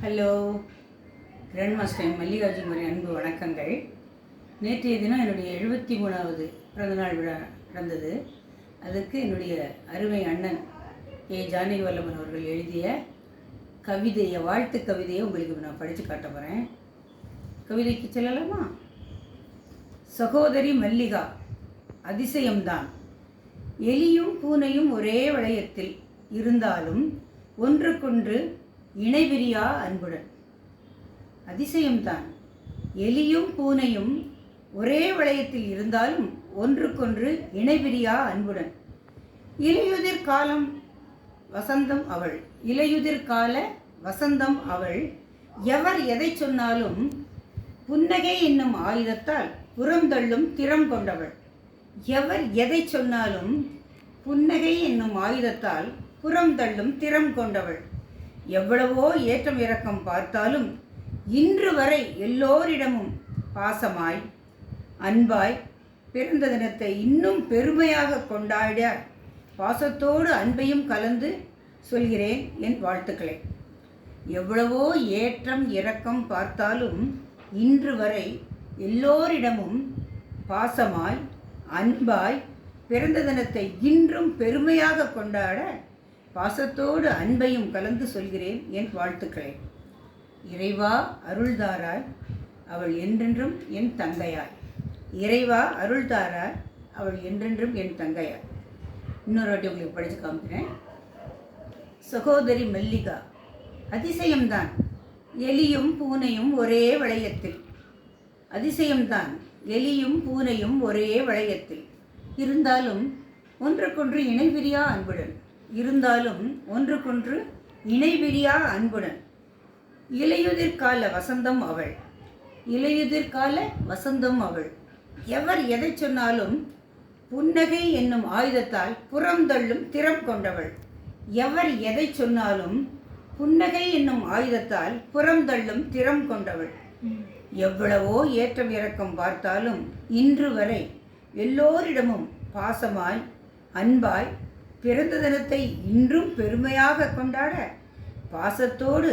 Hello grand master Mallikarjun அன்பு வணக்கங்கள். நேற்றைய தினம் என்னுடைய 73வது பிறந்தநாள் விழா நடந்தது. அதுக்கு என்னுடைய அருமை அண்ணன் ஜானகி வல்லமன் அவர்கள் எழுதிய கவிதையை, வாழ்த்து கவிதையை உங்களுக்கு நான் படித்து காட்ட போகிறேன். கவிதைக்கு செல்லலாமா? சகோதரி மல்லிகா, அதிசயம்தான். எலியும் பூனையும் ஒரே வளையத்தில் இருந்தாலும் ஒன்றுக்கொன்று இணைபிரியா அன்புடன். அதிசயம்தான். எலியும் பூனையும் ஒரே வளையத்தில் இருந்தாலும் ஒன்றுக்கொன்று இணைபிரியா அன்புடன். இலையுதிர் காலம் வசந்தம் அவள், இலையுதிர் கால வசந்தம் அவள். எவர் எதை சொன்னாலும் புன்னகை என்னும் ஆயுதத்தால் புறந்தள்ளும் திறம் கொண்டவள். எவர் எதை சொன்னாலும் புன்னகை என்னும் ஆயுதத்தால் புறந்தள்ளும் திறம் கொண்டவள். எவ்வளவோ ஏற்றம் இறக்கம் பார்த்தாலும் இன்று வரை எல்லோரிடமும் பாசமாய் அன்பாய் பிறந்த தினத்தை இன்னும் பெருமையாக கொண்டாட பாசத்தோடு அன்பையும் கலந்து சொல்கிறேன் என் வாழ்த்துக்களை. எவ்வளவோ ஏற்றம் இறக்கம் பார்த்தாலும் இன்று வரை எல்லோரிடமும் பாசமாய் அன்பாய் பிறந்த தினத்தை இன்றும் பெருமையாக கொண்டாட பாசத்தோடு அன்பையும் கலந்து சொல்கிறேன் என் வாழ்த்துக்களை. இறைவா அருள்தாராய், அவள் என்றென்றும் என் தங்கையாய். இறைவா அருள்தாராய், அவள் என்றென்றும் என் தங்கையாய். இன்னொரு வாட்டி உங்களுக்கு படித்து காமிக்கிறேன். சகோதரி மல்லிகா, அதிசயம்தான். எலியும் பூனையும் ஒரே வளையத்தில். அதிசயம்தான். எலியும் பூனையும் ஒரே வளையத்தில் இருந்தாலும் ஒன்றுக்கொன்று இணைபிரியா அன்புடன். இருந்தாலும் ஒன்றுக்கொன்று இணைபிரியா அன்புடன். இலையுதிர் கால வசந்தம் அவள், இலையுதிர் கால வசந்தம் அவள். எவர் எதை சொன்னாலும் புன்னகை என்னும் ஆயுதத்தால் புறந்தள்ளும் திறம் கொண்டவள். எவர் எதை சொன்னாலும் புன்னகை என்னும் ஆயுதத்தால் புறந்தள்ளும் திறம் கொண்டவள். எவ்வளவோ ஏற்றம் இறக்கம் பார்த்தாலும் இன்று வரை எல்லோரிடமும் பாசமாய் அன்பாய் பிறந்த தினத்தை இன்றும் பெருமையாக கொண்டாட பாசத்தோடு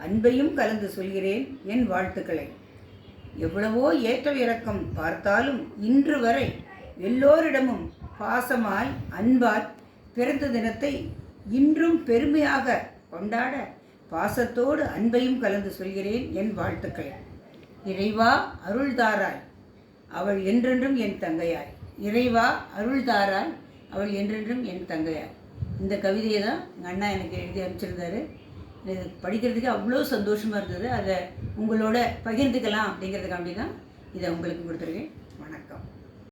அன்பையும் கலந்து சொல்கிறேன் என் வாழ்த்துக்களை. எவ்வளவோ ஏற்றம் இறக்கம் பார்த்தாலும் இன்று வரை எல்லோரிடமும் பாசமாய் அன்பாய் பிறந்த தினத்தை இன்றும் பெருமையாக கொண்டாட பாசத்தோடு அன்பையும் கலந்து சொல்கிறேன் என் வாழ்த்துக்களை. இறைவா அருள்தாராய், அவள் என்றென்றும் என் தங்கையாய். இறைவா அருள்தாராய், அவள் என்றென்றும் என் தங்கையாய். இந்த கவிதையை தான் எங்கள் அண்ணா எனக்கு எழுதி அனுப்பிச்சிருந்தாரு. இது படிக்கிறதுக்கு அவ்வளோ சந்தோஷமாக இருந்தது. அதை உங்களோட பகிர்ந்துக்கலாம் அப்படிங்கிறதுக்காண்டி தான் இதை உங்களுக்கு கொடுத்துருக்கேன். வணக்கம்.